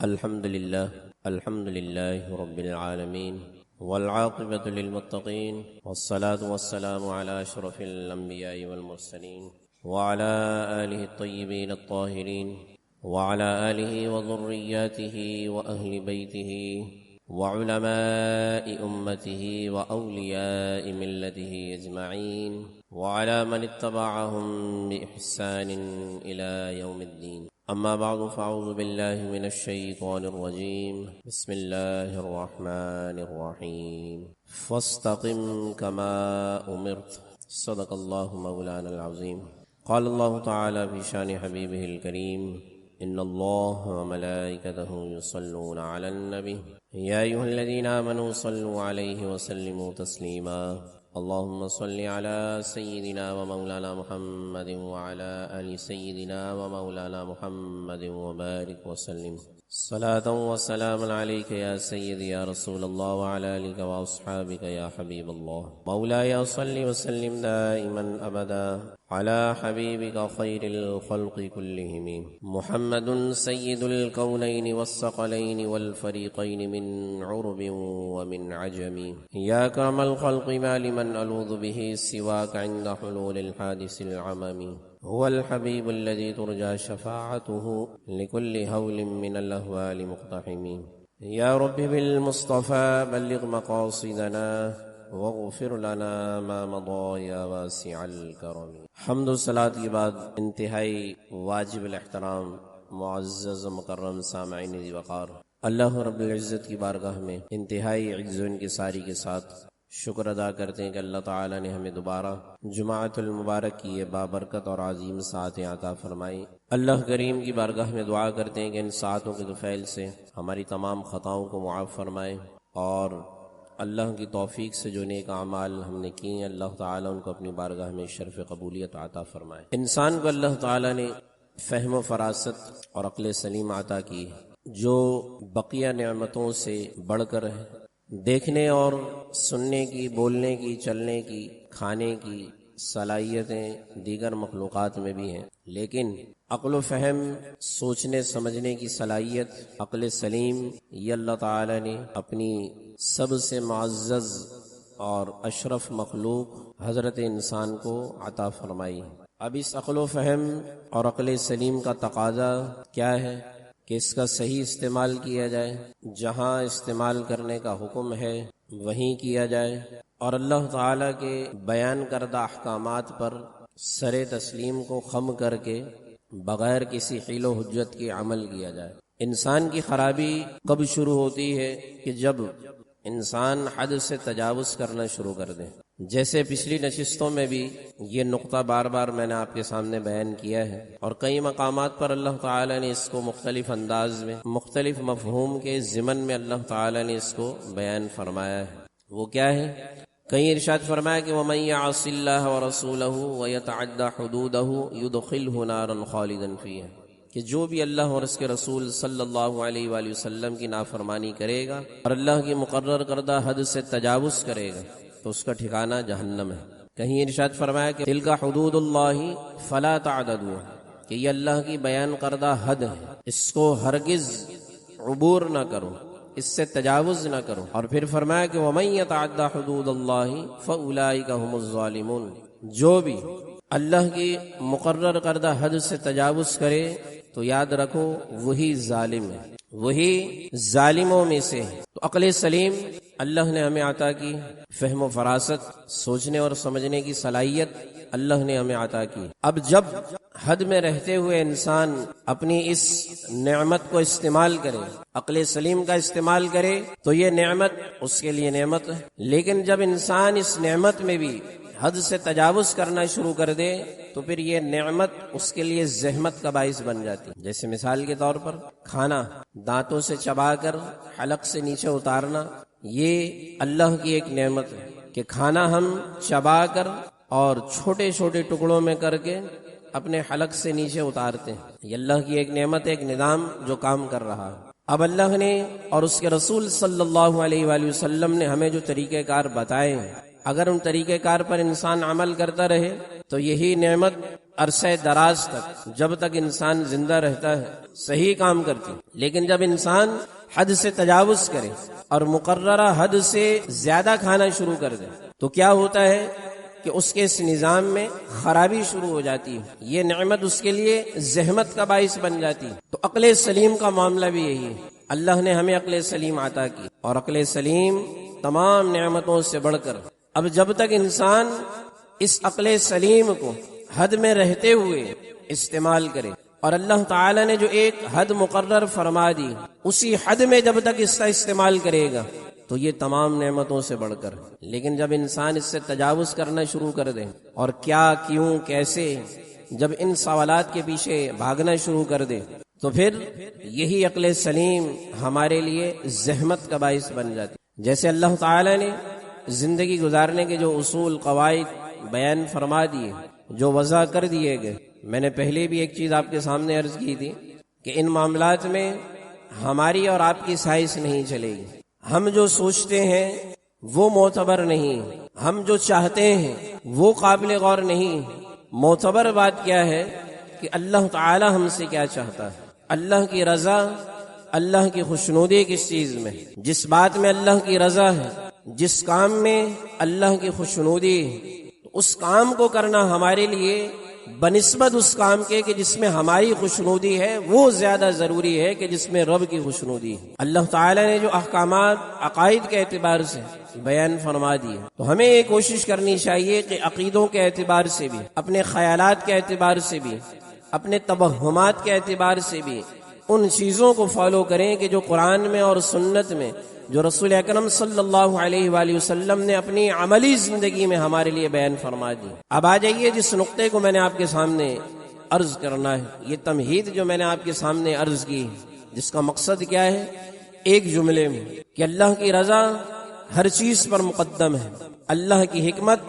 الحمد لله رب العالمين والعاقبة للمتقين والصلاة والسلام على أشرف الأنبياء والمرسلين وعلى آله الطيبين الطاهرين وعلى آله وذرياته وأهل بيته وعلماء أمته وأولياء ملته أجمعين وعلى من اتبعهم بإحسان إلى يوم الدين. أما بعد فأعوذ بالله من الشيطان الرجيم. بسم الله الرحمن الرحيم. فاستقم كما أمرت. صدق الله مولانا العظيم. قال الله تعالى في شان حبيبه الكريم: إن الله وملائكته يصلون على النبي يا أيها الذين آمنوا صلوا عليه وسلموا تسليما. اللهم صل على سيدنا ومولانا محمد وعلى آل سيدنا ومولانا محمد وبارك وسلم صلاة وسلاما عليك يا سيدي يا رسول الله وعلى آلك وأصحابك يا حبيب الله. مولاي صل وسلم دائما أبدا على حبيبك خير الخلق كلهم محمد سيد الكونين والثقلين والفريقين من عرب ومن عجم. يا أكرم الخلق ما لمن ألوذ به سواك عند حلول الحادث العمم. هو الحبيب الذي ترجى شفاعته لكل هول من الأهوال مقتحم. يا رب بالمصطفى بلغ مقاصدنا واغفر لنا ما مضى يا واسع الكرم. حمد و صلاۃ کے بعد انتہائی واجب الاحترام معزز مکرم سامعین ذی وقار، اللہ رب العزت کی بارگاہ میں انتہائی عجز و انکساری کے ساتھ شکر ادا کرتے ہیں کہ اللہ تعالی نے ہمیں دوبارہ جمعۃ المبارک کی یہ بابرکت اور عظیم ساعتیں عطا فرمائی. اللہ کریم کی بارگاہ میں دعا کرتے ہیں کہ ان ساعتوں کے طفیل سے ہماری تمام خطاؤں کو معاف فرمائے، اور اللہ کی توفیق سے جو نیک اعمال ہم نے کیے اللہ تعالیٰ ان کو اپنی بارگاہ میں شرف قبولیت عطا فرمائے. انسان کو اللہ تعالیٰ نے فہم و فراست اور عقل سلیم عطا کی جو بقیہ نعمتوں سے بڑھ کر ہے. دیکھنے اور سننے کی، بولنے کی، چلنے کی، کھانے کی صلاحیتیں دیگر مخلوقات میں بھی ہیں، لیکن عقل و فہم، سوچنے سمجھنے کی صلاحیت، عقل سلیم، یہ اللہ تعالی نے اپنی سب سے معزز اور اشرف مخلوق حضرت انسان کو عطا فرمائی. اب اس عقل و فہم اور عقل سلیم کا تقاضا کیا ہے کہ اس کا صحیح استعمال کیا جائے، جہاں استعمال کرنے کا حکم ہے وہیں کیا جائے، اور اللہ تعالیٰ کے بیان کردہ احکامات پر سر تسلیم کو خم کر کے بغیر کسی حیل و حجت کے عمل کیا جائے. انسان کی خرابی کب شروع ہوتی ہے کہ جب انسان حد سے تجاوز کرنا شروع کر دے. جیسے پچھلی نشستوں میں بھی یہ نقطہ بار بار میں نے آپ کے سامنے بیان کیا ہے، اور کئی مقامات پر اللہ تعالی نے اس کو مختلف انداز میں، مختلف مفہوم کے ضمن میں اللہ تعالی نے اس کو بیان فرمایا ہے. وہ کیا ہے؟ کہیں ارشاد فرمایا کہ وَمَن يَعْصِ اللَّهَ وَرَسُولَهُ وَيَتَعَدَّ حُدُودَهُ يُدْخِلْهُ نَارًا خَالِدًا فِيهَا، کہ جو بھی اللہ اور اس کے رسول صلی اللہ علیہ وآلہ وسلم کی نافرمانی کرے گا اور اللہ کی مقرر کردہ حد سے تجاوز کرے گا تو اس کا ٹھکانہ جہنم ہے. کہیں ارشاد فرمایا کہ تلک حدود اللہ فلا تعتدوها، کہ یہ اللہ کی بیان کردہ حد ہے، اس کو ہرگز عبور نہ کرو، اس سے تجاوز نہ کرو. اور پھر فرمایا کہ وَمَن يَتَعَدَّ حُدُودَ اللَّهِ فَأُولَٰئِكَ هُمُ الظَّالِمُونَ، جو بھی اللہ کی مقرر کردہ حد سے تجاوز کرے تو یاد رکھو وہی ظالم ہے، وہی ظالموں میں سے ہے. تو عقل سلیم اللہ نے ہمیں عطا کی، فہم و فراست، سوچنے اور سمجھنے کی صلاحیت اللہ نے ہمیں عطا کی. اب جب حد میں رہتے ہوئے انسان اپنی اس نعمت کو استعمال کرے، عقل سلیم کا استعمال کرے، تو یہ نعمت اس کے لیے نعمت ہے. لیکن جب انسان اس نعمت میں بھی حد سے تجاوز کرنا شروع کر دے تو پھر یہ نعمت اس کے لیے زحمت کا باعث بن جاتی. جیسے مثال کے طور پر کھانا دانتوں سے چبا کر حلق سے نیچے اتارنا، یہ اللہ کی ایک نعمت ہے کہ کھانا ہم چبا کر اور چھوٹے چھوٹے ٹکڑوں میں کر کے اپنے حلق سے نیچے اتارتے ہیں. یہ اللہ کی ایک نعمت، ایک نظام جو کام کر رہا ہے. اب اللہ نے اور اس کے رسول صلی اللہ علیہ وآلہ وسلم نے ہمیں جو طریقہ کار بتائے ہیں، اگر ان طریقہ کار پر انسان عمل کرتا رہے تو یہی نعمت عرصہ دراز تک جب تک انسان زندہ رہتا ہے صحیح کام کرتی، لیکن جب انسان حد سے تجاوز کرے اور مقررہ حد سے زیادہ کھانا شروع کر دے تو کیا ہوتا ہے کہ اس کے اس نظام میں خرابی شروع ہو جاتی ہے، یہ نعمت اس کے لیے زحمت کا باعث بن جاتی ہے۔ تو عقل سلیم کا معاملہ بھی یہی ہے، اللہ نے ہمیں عقل سلیم عطا کی، اور عقل سلیم تمام نعمتوں سے بڑھ کر، اب جب تک انسان اس عقل سلیم کو حد میں رہتے ہوئے استعمال کرے، اور اللہ تعالی نے جو ایک حد مقرر فرما دی اسی حد میں جب تک اس کا استعمال کرے گا تو یہ تمام نعمتوں سے بڑھ کر، لیکن جب انسان اس سے تجاوز کرنا شروع کر دے اور کیا کیوں کیسے جب ان سوالات کے پیچھے بھاگنا شروع کر دے تو پھر یہی عقل سلیم ہمارے لیے زحمت کا باعث بن جاتی۔ جیسے اللہ تعالی نے زندگی گزارنے کے جو اصول قواعد بیان فرما دیے، جو وضع کر دیے گئے، میں نے پہلے بھی ایک چیز آپ کے سامنے عرض کی تھی کہ ان معاملات میں ہماری اور آپ کی سائنس نہیں چلے گی، ہم جو سوچتے ہیں وہ معتبر نہیں، ہم جو چاہتے ہیں وہ قابل غور نہیں، معتبر بات کیا ہے کہ اللہ تعالی ہم سے کیا چاہتا ہے، اللہ کی رضا، اللہ کی خوشنودی کس چیز میں، جس بات میں اللہ کی رضا ہے، جس کام میں اللہ کی خوشنودی ہے، اس کام کو کرنا ہمارے لیے بنسبت اس کام کے کہ جس میں ہماری خوشنودی ہے وہ زیادہ ضروری ہے کہ جس میں رب کی خوشنودی ہے۔ اللہ تعالی نے جو احکامات عقائد کے اعتبار سے بیان فرما دیے تو ہمیں یہ کوشش کرنی چاہیے کہ عقیدوں کے اعتبار سے بھی، اپنے خیالات کے اعتبار سے بھی، اپنے توہمات کے اعتبار سے بھی ان چیزوں کو فالو کریں کہ جو قرآن میں اور سنت میں، جو رسول اکرم صلی اللہ علیہ وآلہ وسلم نے اپنی عملی زندگی میں ہمارے لیے بیان فرما دی۔ اب آ جائیے جس نقطے کو میں نے آپ کے سامنے عرض کرنا ہے، یہ تمہید جو میں نے آپ کے سامنے عرض کی، جس کا مقصد کیا ہے، ایک جملے میں کہ اللہ کی رضا ہر چیز پر مقدم ہے، اللہ کی حکمت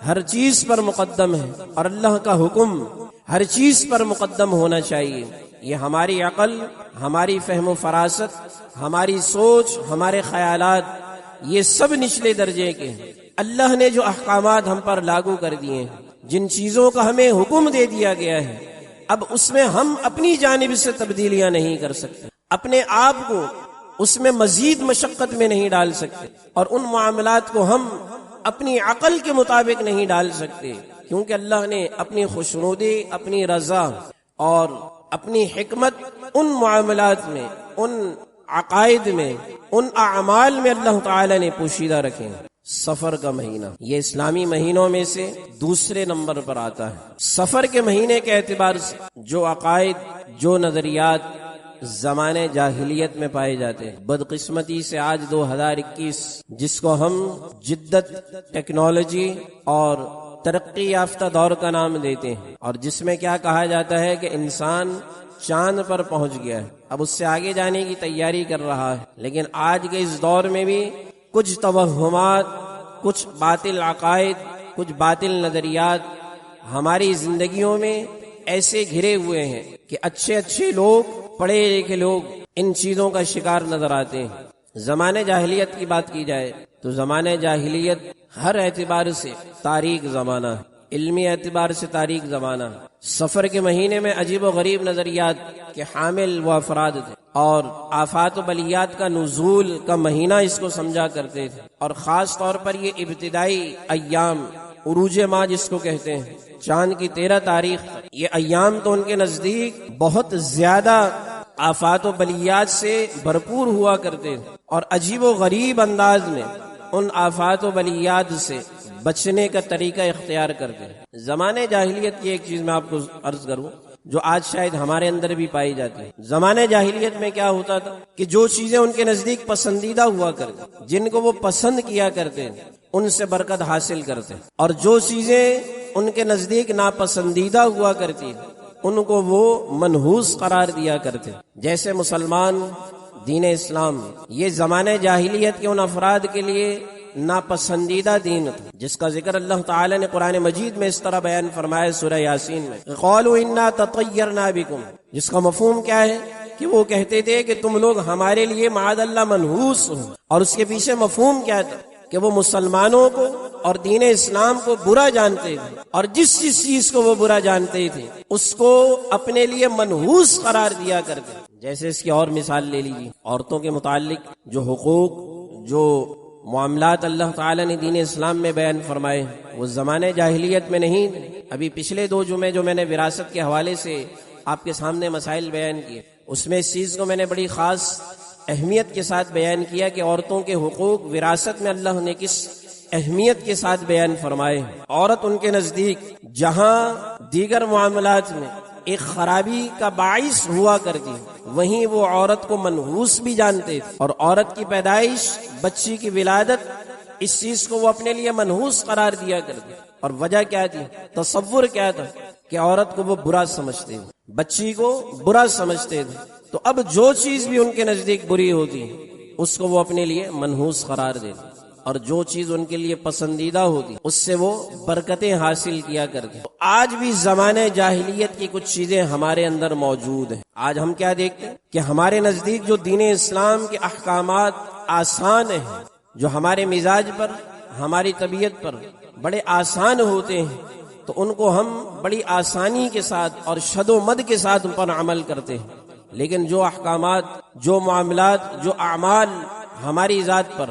ہر چیز پر مقدم ہے، اور اللہ کا حکم ہر چیز پر مقدم ہونا چاہیے۔ یہ ہماری عقل، ہماری فہم و فراست، ہماری سوچ، ہمارے خیالات، یہ سب نچلے درجے کے ہیں۔ اللہ نے جو احکامات ہم پر لاگو کر دیے ہیں، جن چیزوں کا ہمیں حکم دے دیا گیا ہے، اب اس میں ہم اپنی جانب سے تبدیلیاں نہیں کر سکتے، اپنے آپ کو اس میں مزید مشقت میں نہیں ڈال سکتے، اور ان معاملات کو ہم اپنی عقل کے مطابق نہیں ڈال سکتے، کیونکہ اللہ نے اپنی خوشنودی، اپنی رضا اور اپنی حکمت ان معاملات میں، ان عقائد میں، ان اعمال میں اللہ تعالی نے پوشیدہ رکھے ہیں۔ سفر کا مہینہ یہ اسلامی مہینوں میں سے دوسرے نمبر پر آتا ہے۔ سفر کے مہینے کے اعتبار سے جو عقائد، جو نظریات زمانے جاہلیت میں پائے جاتے ہیں، بدقسمتی سے آج 2021 جس کو ہم جدت، ٹیکنالوجی اور ترقی یافتہ دور کا نام دیتے ہیں، اور جس میں کیا کہا جاتا ہے کہ انسان چاند پر پہنچ گیا ہے، اب اس سے آگے جانے کی تیاری کر رہا ہے، لیکن آج کے اس دور میں بھی کچھ توہمات، کچھ باطل عقائد، کچھ باطل نظریات ہماری زندگیوں میں ایسے گھرے ہوئے ہیں کہ اچھے اچھے لوگ، پڑھے لکھے لوگ ان چیزوں کا شکار نظر آتے ہیں۔ زمانے جاہلیت کی بات کی جائے تو زمانے جاہلیت ہر اعتبار سے تاریک زمانہ، علمی اعتبار سے تاریک زمانہ، سفر کے مہینے میں عجیب و غریب نظریات کے حامل وہ افراد تھے، اور آفات و بلیات کا نزول کا مہینہ اس کو سمجھا کرتے تھے، اور خاص طور پر یہ ابتدائی ایام، عروج ماہ جس کو کہتے ہیں، چاند کی 13 تاریخ، یہ ایام تو ان کے نزدیک بہت زیادہ آفات و بلیات سے بھرپور ہوا کرتے تھے، اور عجیب و غریب انداز میں ان آفات و بلیات سے بچنے کا طریقہ اختیار کرتے ہیں۔ زمانے جاہلیت کی ایک چیز میں آپ کو عرض کروں جو آج شاید ہمارے اندر بھی پائی جاتی ہے۔ زمانے جاہلیت میں کیا ہوتا تھا کہ جو چیزیں ان کے نزدیک پسندیدہ ہوا کرتی، جن کو وہ پسند کیا کرتے، ان سے برکت حاصل کرتے، اور جو چیزیں ان کے نزدیک ناپسندیدہ ہوا کرتی ان کو وہ منحوس قرار دیا کرتے۔ جیسے مسلمان، دین اسلام یہ زمانے جاہلیت کے ان افراد کے لیے ناپسندیدہ دین تھا، جس کا ذکر اللہ تعالی نے قرآن مجید میں اس طرح بیان فرمایا سورہ یاسین میں، قالوا انا تطیرنا بکم، جس کا مفہوم کیا ہے کہ وہ کہتے تھے کہ تم لوگ ہمارے لیے معاذ اللہ منحوس ہو، اور اس کے پیچھے مفہوم کیا تھا کہ وہ مسلمانوں کو اور دین اسلام کو برا جانتے تھے، اور جس چیز کو وہ برا جانتے تھے اس کو اپنے لیے منحوس قرار دیا کرتے. جیسے اس کی اور مثال لے لیجیے، عورتوں کے متعلق جو حقوق، جو معاملات اللہ تعالی نے دین اسلام میں بیان فرمائے وہ زمانے جاہلیت میں نہیں. ابھی پچھلے 2 جمعے جو میں نے وراثت کے حوالے سے آپ کے سامنے مسائل بیان کیے، اس میں اس چیز کو میں نے بڑی خاص اہمیت کے ساتھ بیان کیا کہ عورتوں کے حقوق وراثت میں اللہ نے کس اہمیت کے ساتھ بیان فرمائے. عورت ان کے نزدیک جہاں دیگر معاملات میں ایک خرابی کا باعث ہوا کرتی، وہیں وہ عورت کو منحوس بھی جانتے تھے، اور عورت کی پیدائش، بچی کی ولادت، اس چیز کو وہ اپنے لیے منحوس قرار دیا کرتے. اور وجہ کیا تھی؟ تصور کیا تھا کہ عورت کو وہ برا سمجھتے تھے، بچی کو برا سمجھتے تھے. تو اب جو چیز بھی ان کے نزدیک بری ہوتی اس کو وہ اپنے لیے منحوس قرار دیتے، اور جو چیز ان کے لیے پسندیدہ ہوتی اس سے وہ برکتیں حاصل کیا کرتے. تو آج بھی زمانے جاہلیت کی کچھ چیزیں ہمارے اندر موجود ہیں. آج ہم کیا دیکھتے ہیں کہ ہمارے نزدیک جو دین اسلام کے احکامات آسان ہیں، جو ہمارے مزاج پر، ہماری طبیعت پر بڑے آسان ہوتے ہیں، تو ان کو ہم بڑی آسانی کے ساتھ اور شد و مد کے ساتھ ان پر عمل کرتے ہیں. لیکن جو احکامات، جو معاملات، جو اعمال ہماری ذات پر،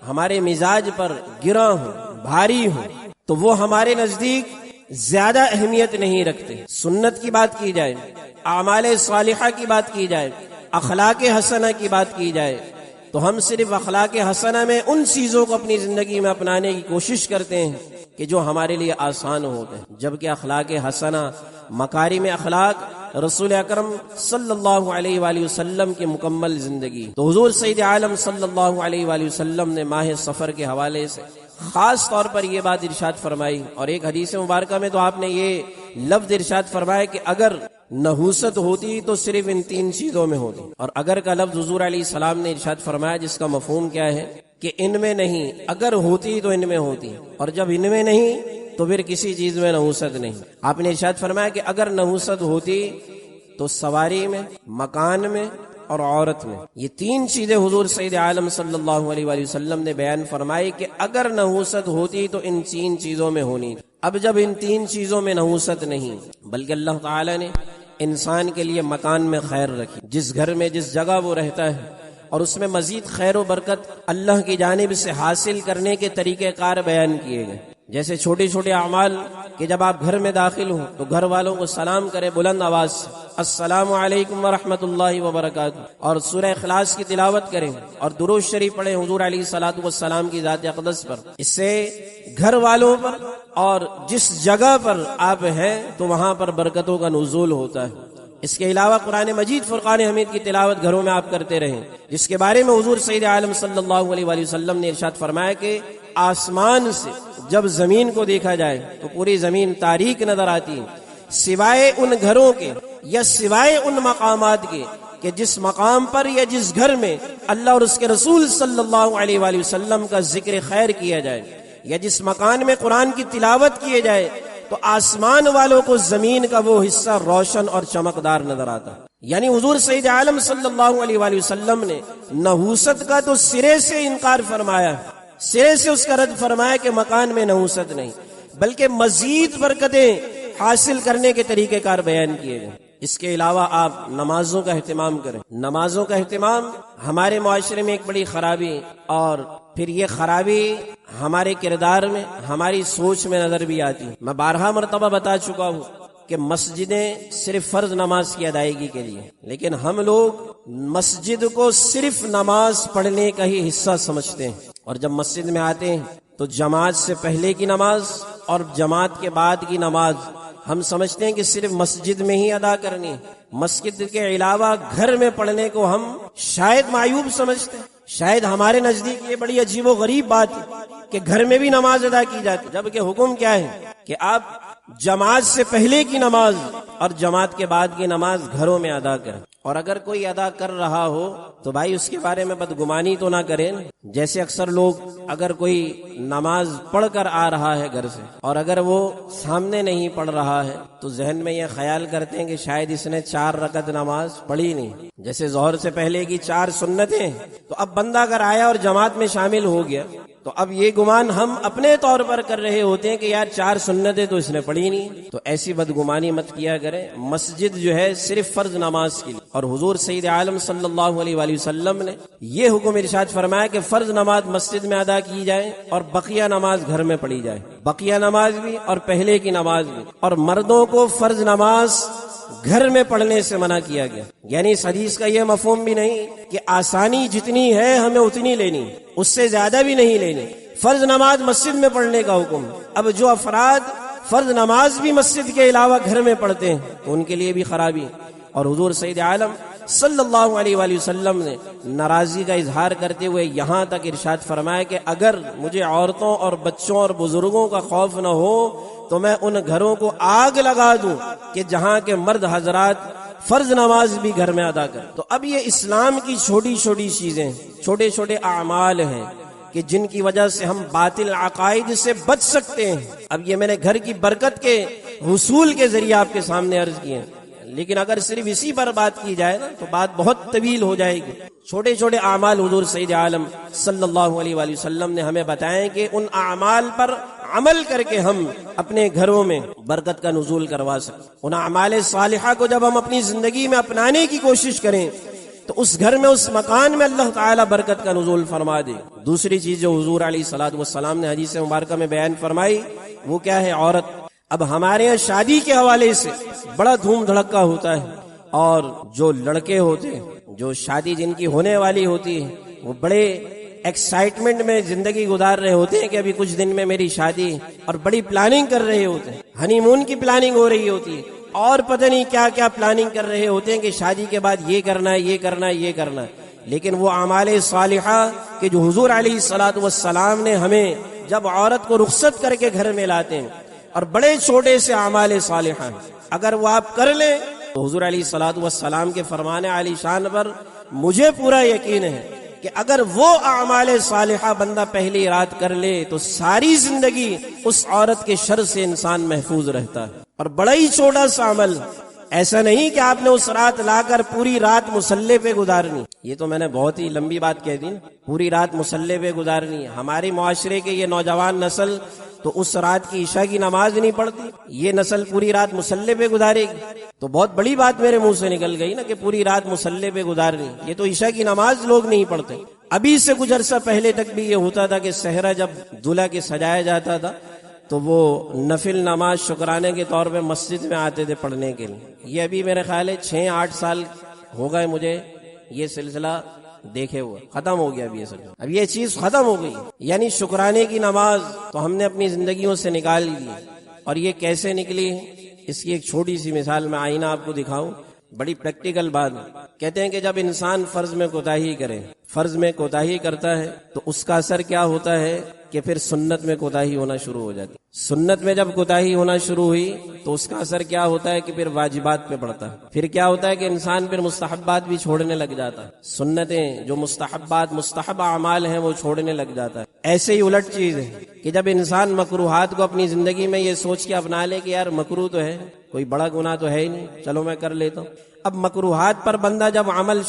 ہمارے مزاج پر گراں ہوں، بھاری ہوں، تو وہ ہمارے نزدیک زیادہ اہمیت نہیں رکھتے. سنت کی بات کی جائے، اعمال صالحہ کی بات کی جائے، اخلاق حسنہ کی بات کی جائے، تو ہم صرف اخلاق حسنہ میں ان چیزوں کو اپنی زندگی میں اپنانے کی کوشش کرتے ہیں کہ جو ہمارے لیے آسان ہوتے ہیں، جبکہ اخلاق حسنہ، مکارم اخلاق رسول اکرم صلی اللہ علیہ وآلہ وسلم کی مکمل زندگی. تو حضور سید عالم صلی اللہ علیہ وآلہ وسلم نے ماہ سفر کے حوالے سے خاص طور پر یہ بات ارشاد فرمائی، اور ایک حدیث مبارکہ میں تو آپ نے یہ لفظ ارشاد فرمایا کہ اگر نحوست ہوتی تو صرف ان 3 چیزوں میں ہوتی. اور اگر کا لفظ حضور علیہ السلام نے ارشاد فرمایا، جس کا مفہوم کیا ہے کہ ان میں نہیں، اگر ہوتی تو ان میں ہوتی، اور جب ان میں نہیں تو پھر کسی چیز میں نحوست نہیں. آپ نے ارشاد فرمایا کہ اگر نحوست ہوتی تو سواری میں، مکان میں اور عورت میں. یہ 3 چیزیں حضور سید عالم صلی اللہ علیہ وآلہ وسلم نے بیان فرمائی کہ اگر نحوست ہوتی تو ان 3 چیزوں میں ہونی. اب جب ان 3 چیزوں میں نحوست نہیں، بلکہ اللہ تعالی نے انسان کے لیے مکان میں خیر رکھی، جس گھر میں، جس جگہ وہ رہتا ہے، اور اس میں مزید خیر و برکت اللہ کی جانب سے حاصل کرنے کے طریقہ کار بیان کیے گئے. جیسے چھوٹے چھوٹے اعمال کہ جب آپ گھر میں داخل ہوں تو گھر والوں کو سلام کرے بلند آواز سے، السلام علیکم ورحمۃ اللہ وبرکاتہ، اور سورہ اخلاص کی تلاوت کریں اور درود شریف پڑھیں حضور علیہ الصلوۃ والسلام کی ذات اقدس پر. اس سے گھر والوں پر اور جس جگہ پر آپ ہیں تو وہاں پر برکتوں کا نزول ہوتا ہے. اس کے علاوہ قرآن مجید فرقان حمید کی تلاوت گھروں میں آپ کرتے رہیں، جس کے بارے میں حضور سید عالم صلی اللہ علیہ وآلہ وسلم نے ارشاد فرمایا کہ آسمان سے جب زمین کو دیکھا جائے تو پوری زمین تاریک نظر آتی ہے، سوائے ان گھروں کے یا سوائے ان مقامات کے کہ جس مقام پر یا جس گھر میں اللہ اور اس کے رسول صلی اللہ علیہ وآلہ وسلم کا ذکر خیر کیا جائے، یا جس مکان میں قرآن کی تلاوت کیے جائے، تو آسمان والوں کو زمین کا وہ حصہ روشن اور چمکدار نظر آتا. یعنی حضور سید عالم صلی اللہ علیہ وآلہ وسلم نے نحوست کا تو سرے سے انکار فرمایا، سرے سے اس کا رد فرمایا کہ مکان میں نحوست نہیں، بلکہ مزید برکتیں حاصل کرنے کے طریقہ کار بیان کیے گئے. اس کے علاوہ آپ نمازوں کا اہتمام کریں. نمازوں کا اہتمام ہمارے معاشرے میں ایک بڑی خرابی، اور پھر یہ خرابی ہمارے کردار میں، ہماری سوچ میں نظر بھی آتی. میں بارہا مرتبہ بتا چکا ہوں کہ مسجدیں صرف فرض نماز کی ادائیگی کے لیے، لیکن ہم لوگ مسجد کو صرف نماز پڑھنے کا ہی حصہ سمجھتے ہیں، اور جب مسجد میں آتے ہیں تو جماعت سے پہلے کی نماز اور جماعت کے بعد کی نماز ہم سمجھتے ہیں کہ صرف مسجد میں ہی ادا کرنی. مسجد کے علاوہ گھر میں پڑھنے کو ہم شاید معیوب سمجھتے ہیں. شاید ہمارے نزدیک یہ بڑی عجیب و غریب بات ہے کہ گھر میں بھی نماز ادا کی جاتی، جبکہ حکم کیا ہے کہ آپ جماعت سے پہلے کی نماز اور جماعت کے بعد کی نماز گھروں میں ادا کریں. اور اگر کوئی ادا کر رہا ہو تو بھائی اس کے بارے میں بدگمانی تو نہ کریں. جیسے اکثر لوگ اگر کوئی نماز پڑھ کر آ رہا ہے گھر سے اور اگر وہ سامنے نہیں پڑھ رہا ہے تو ذہن میں یہ خیال کرتے ہیں کہ شاید اس نے 4 رکعت نماز پڑھی نہیں. جیسے ظہر سے پہلے کی 4 سنتیں، تو اب بندہ اگر آیا اور جماعت میں شامل ہو گیا تو تو اب یہ گمان ہم اپنے طور پر کر رہے ہوتے ہیں کہ یار 4 سنتیں تو اس نے پڑھی نہیں، تو ایسی بدگمانی مت کیا کریں۔ مسجد جو ہے صرف فرض نماز کے لیے، اور حضور سید عالم صلی اللہ علیہ وآلہ وسلم نے یہ حکم ارشاد فرمایا کہ فرض نماز مسجد میں ادا کی جائے اور بقیہ نماز گھر میں پڑھی جائے، بقیہ نماز بھی اور پہلے کی نماز بھی۔ اور مردوں کو فرض نماز گھر میں پڑھنے سے منع کیا گیا، یعنی اس حدیث کا یہ مفہوم بھی نہیں کہ آسانی جتنی ہے ہمیں اتنی لینی، اس سے زیادہ بھی نہیں لینی، فرض نماز مسجد میں پڑھنے کا حکم۔ اب جو افراد فرض نماز بھی مسجد کے علاوہ گھر میں پڑھتے ہیں تو ان کے لیے بھی خرابی۔ اور حضور سید عالم صلی اللہ علیہ وآلہ وسلم نے ناراضی کا اظہار کرتے ہوئے یہاں تک ارشاد فرمایا کہ اگر مجھے عورتوں اور بچوں اور بزرگوں کا خوف نہ ہو تو میں ان گھروں کو آگ لگا دوں کہ جہاں کے مرد حضرات فرض نماز بھی گھر میں ادا کر۔ تو اب یہ اسلام کی چھوٹی چھوٹی چیزیں، چھوٹے چھوٹے اعمال ہیں کہ جن کی وجہ سے ہم باطل عقائد سے بچ سکتے ہیں۔ اب یہ میں نے گھر کی برکت کے حصول کے ذریعے آپ کے سامنے عرض کیے ہیں، لیکن اگر صرف اسی پر بات کی جائے نا تو بات بہت طویل ہو جائے گی۔ چھوٹے چھوٹے اعمال حضور سید عالم صلی اللہ علیہ وآلہ وسلم نے ہمیں بتائیں کہ ان اعمال پر عمل کر کے ہم اپنے گھروں میں برکت کا نزول کروا سکیں۔ ان اعمال صالحہ کو جب ہم اپنی زندگی میں اپنانے کی کوشش کریں تو اس گھر میں، اس مکان میں اللہ تعالیٰ برکت کا نزول فرما دے۔ دوسری چیز جو حضور علیہ الصلوۃ والسلام نے حدیث مبارکہ میں بیان فرمائی وہ کیا ہے؟ عورت۔ اب ہمارے یہاں شادی کے حوالے سے بڑا دھوم دھڑکا ہوتا ہے، اور جو لڑکے ہوتے ہیں، جو شادی جن کی ہونے والی ہوتی ہے، وہ بڑے ایکسائٹمنٹ میں زندگی گزار رہے ہوتے ہیں کہ ابھی کچھ دن میں میری شادی، اور بڑی پلاننگ کر رہے ہوتے ہیں، ہنی مون کی پلاننگ ہو رہی ہوتی ہے، اور پتہ نہیں کیا کیا پلاننگ کر رہے ہوتے ہیں کہ شادی کے بعد یہ کرنا ہے، یہ کرنا ہے، یہ کرنا ہے۔ لیکن وہ اعمال صالحہ کہ جو حضور علیہ الصلوۃ والسلام نے ہمیں جب عورت کو رخصت کر کے گھر میں لاتے ہیں، اور بڑے چھوٹے سے اعمال صالحہ ہیں، اگر وہ آپ کر لیں تو حضور علیہ الصلوۃ والسلام کے فرمان عالی شان پر مجھے پورا یقین ہے کہ اگر وہ اعمال صالحہ بندہ پہلی رات کر لے تو ساری زندگی اس عورت کے شر سے انسان محفوظ رہتا ہے۔ اور بڑا ہی چھوٹا سا عمل، ایسا نہیں کہ آپ نے اس رات لا کر پوری رات مصلی پہ گزارنی، یہ تو میں نے بہت ہی لمبی بات کہہ دی، پوری رات مصلی پہ گزارنی۔ ہماری معاشرے کے یہ نوجوان نسل تو اس رات کی عشاء کی نماز نہیں پڑھتی، یہ نسل پوری رات مصلی پہ گزارے گی، تو بہت بڑی بات میرے منہ سے نکل گئی نا کہ پوری رات مصلی پہ گزارنی، یہ تو عشاء کی نماز لوگ نہیں پڑھتے۔ ابھی سے کچھ عرصہ پہلے تک بھی یہ ہوتا تھا کہ صحرا جب دلہا کے سجایا جاتا تھا تو وہ نفل نماز شکرانے کے طور پہ مسجد میں آتے تھے پڑھنے کے لیے۔ یہ ابھی میرے خیال ہے 6-8 سال ہو گئے مجھے یہ سلسلہ دیکھے ہوئے، ختم ہو گیا اب یہ سلسلہ، اب یہ چیز ختم ہو گئی۔ یعنی شکرانے کی نماز تو ہم نے اپنی زندگیوں سے نکال لی، اور یہ کیسے نکلی ہے اس کی ایک چھوٹی سی مثال میں آئینہ آپ کو دکھاؤں، بڑی پریکٹیکل بات۔ کہتے ہیں کہ جب انسان فرض میں کوتاہی کرے، فرض میں کوتاہی کرتا ہے تو اس کا اثر کیا ہوتا ہے کہ پھر سنت میں کوتاہی ہونا شروع ہو جاتی۔ سنت میں جب کوتاہی ہونا شروع ہوئی تو اس کا اثر کیا ہوتا ہے کہ پھر واجبات پہ پڑتا ہے، پھر کیا ہوتا ہے کہ انسان پھر مستحبات بھی چھوڑنے لگ جاتا ہے، سنتیں جو مستحبات مستحب اعمال ہیں وہ چھوڑنے لگ جاتا ہے۔ ایسے ہی الٹ چیز ہے کہ جب انسان مکروہات کو اپنی زندگی میں یہ سوچ کے اپنا لے کہ یار مکروہ تو ہے، کوئی بڑا گناہ تو ہے ہی نہیں، چلو میں کر لیتا ہوں۔ اب مکروہات پر بندہ جب عمل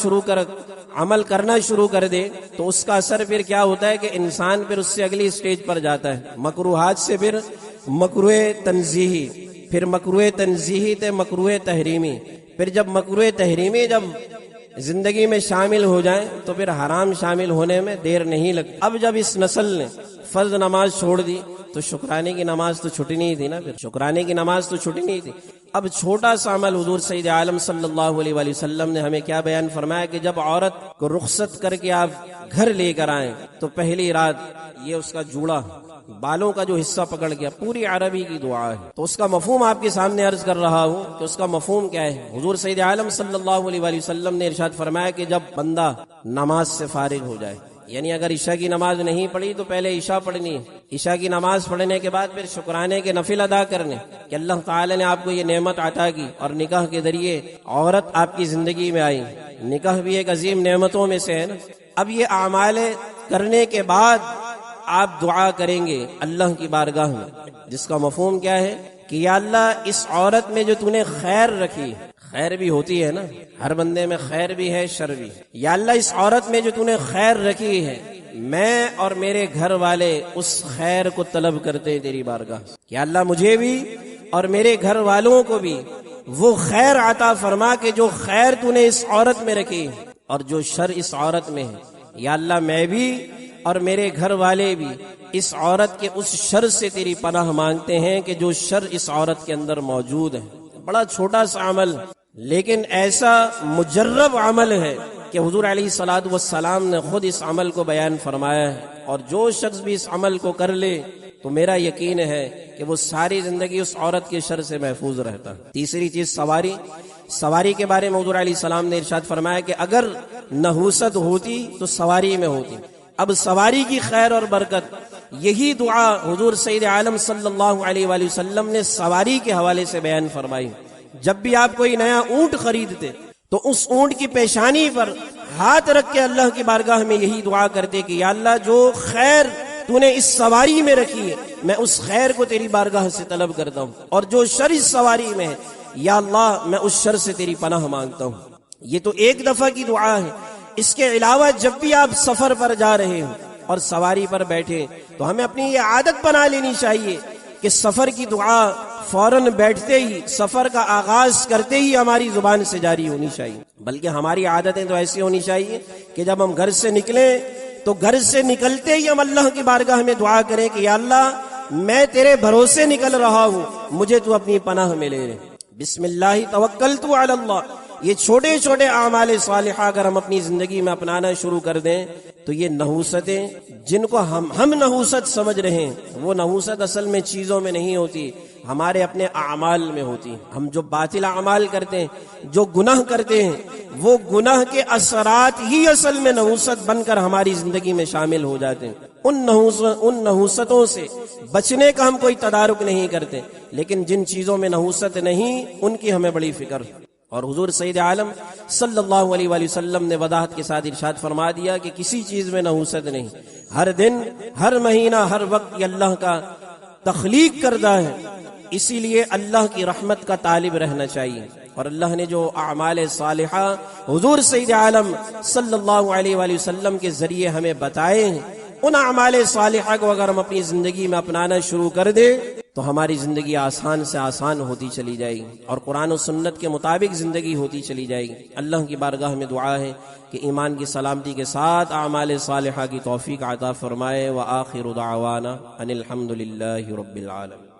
کرنا شروع کر دے تو اس کا اثر پھر کیا ہوتا ہے کہ انسان پھر اس سے اگلی سٹیج پر جاتا ہے، مکروہات سے پھر مکروہ تنزیہی، پھر مکروہ تنزیہی تے مکروہ تحریمی، پھر جب مکروہ تحریمی جب زندگی میں شامل ہو جائیں تو پھر حرام شامل ہونے میں دیر نہیں لگتی۔ اب جب اس نسل نے فرض نماز چھوڑ دی تو شکرانے کی نماز تو چھٹی نہیں تھی نا، پھر شکرانے کی نماز تو چھٹی نہیں تھی۔ اب چھوٹا سا عمل حضور سید عالم صلی اللہ علیہ وآلہ وسلم نے ہمیں کیا بیان فرمایا کہ جب عورت کو رخصت کر کے آپ گھر لے کر آئیں تو پہلی رات یہ اس کا جوڑا، بالوں کا جو حصہ پکڑ گیا، پوری عربی کی دعا ہے، تو اس کا مفہوم آپ کے سامنے عرض کر رہا ہوں کہ اس کا مفہوم کیا ہے۔ حضور سید عالم صلی اللہ علیہ وآلہ وسلم نے ارشاد فرمایا کہ جب بندہ نماز سے فارغ ہو جائے، یعنی اگر عشاء کی نماز نہیں پڑھی تو پہلے عشاء پڑھنی ہے، عشاء کی نماز پڑھنے کے بعد پھر شکرانے کے نفل ادا کرنے کہ اللہ تعالی نے آپ کو یہ نعمت عطا کی اور نکاح کے ذریعے عورت آپ کی زندگی میں آئی، نکاح بھی ایک عظیم نعمتوں میں سے ہے نا۔ اب یہ اعمال کرنے کے بعد آپ دعا کریں گے اللہ کی بارگاہ میں، جس کا مفہوم کیا ہے کہ یا اللہ اس عورت میں جو تو نے خیر رکھی، خیر بھی ہوتی ہے نا، ہر بندے میں خیر بھی ہے شر بھی، یا اللہ اس عورت میں جو تو نے خیر رکھی ہے میں اور میرے گھر والے اس خیر کو طلب کرتے ہیں تیری بارگاہ کہ اللہ مجھے بھی اور میرے گھر والوں کو بھی وہ خیر عطا فرما کہ جو خیر تو نے اس عورت میں رکھی اور جو شر اس عورت میں ہے. یا اللہ میں بھی اور میرے گھر والے بھی اس عورت کے اس شر سے تیری پناہ مانگتے ہیں کہ جو شر اس عورت کے اندر موجود ہے. بڑا چھوٹا سا عمل لیکن ایسا مجرب عمل ہے کہ حضور علیہ الصلوۃ والسلام نے خود اس عمل کو بیان فرمایا ہے، اور جو شخص بھی اس عمل کو کر لے تو میرا یقین ہے کہ وہ ساری زندگی اس عورت کے شر سے محفوظ رہتا. تیسری چیز سواری کے بارے میں حضور علیہ السلام نے ارشاد فرمایا کہ اگر نحوست ہوتی تو سواری میں ہوتی. اب سواری کی خیر اور برکت، یہی دعا حضور سید عالم صلی اللہ علیہ وآلہ وسلم نے سواری کے حوالے سے بیان فرمائی. جب بھی آپ کوئی نیا اونٹ خریدتے تو اس اونٹ کی پیشانی پر ہاتھ رکھ کے اللہ کی بارگاہ میں یہی دعا کرتے کہ یا اللہ جو خیر تو نے اس سواری میں رکھی ہے میں اس خیر کو تیری بارگاہ سے طلب کرتا ہوں، اور جو شر اس سواری میں ہے یا اللہ میں اس شر سے تیری پناہ مانگتا ہوں. یہ تو ایک دفعہ کی دعا ہے. اس کے علاوہ جب بھی آپ سفر پر جا رہے ہوں اور سواری پر بیٹھے تو ہمیں اپنی یہ عادت بنا لینی چاہیے کہ سفر کی دعا فوراً بیٹھتے ہی، سفر کا آغاز کرتے ہی ہماری زبان سے جاری ہونی چاہیے. بلکہ ہماری عادتیں تو ایسی ہونی چاہیے کہ جب ہم گھر سے نکلیں تو گھر سے نکلتے ہی ہم اللہ کی بارگاہ میں دعا کریں کہ یا اللہ میں تیرے بھروسے نکل رہا ہوں، مجھے تو اپنی پناہ میں لے. بسم اللہ توکلت علی اللہ. یہ چھوٹے چھوٹے اعمال صالحہ اگر ہم اپنی زندگی میں اپنانا شروع کر دیں تو یہ نحوستیں جن کو ہم نحوست سمجھ رہے ہیں، وہ نحوست اصل میں چیزوں میں نہیں ہوتی، ہمارے اپنے اعمال میں ہوتی. ہم جو باطل اعمال کرتے ہیں، جو گناہ کرتے ہیں، وہ گناہ کے اثرات ہی اصل میں نحوست بن کر ہماری زندگی میں شامل ہو جاتے ہیں. ان نحوستوں سے بچنے کا ہم کوئی تدارک نہیں کرتے، لیکن جن چیزوں میں نحوست نہیں ان کی ہمیں بڑی فکر. اور حضور سید عالم صلی اللہ علیہ وآلہ وسلم نے وضاحت کے ساتھ ارشاد فرما دیا کہ کسی چیز میں نحوست نہیں. ہر دن، ہر مہینہ، ہر وقت یہ اللہ کا تخلیق کردہ ہے، اسی لیے اللہ کی رحمت کا طالب رہنا چاہیے. اور اللہ نے جو اعمال صالحہ حضور سید عالم صلی اللہ علیہ وآلہ وسلم کے ذریعے ہمیں بتائے ہیں، ان اعمال صالحہ کو اگر ہم اپنی زندگی میں اپنانا شروع کر دیں تو ہماری زندگی آسان سے آسان ہوتی چلی جائے گی اور قرآن و سنت کے مطابق زندگی ہوتی چلی جائے گی. اللہ کی بارگاہ میں دعا ہے کہ ایمان کی سلامتی کے ساتھ اعمال صالحہ کی توفیق عطا فرمائے. وآخر دعوانا ان الحمد للہ رب العالمین.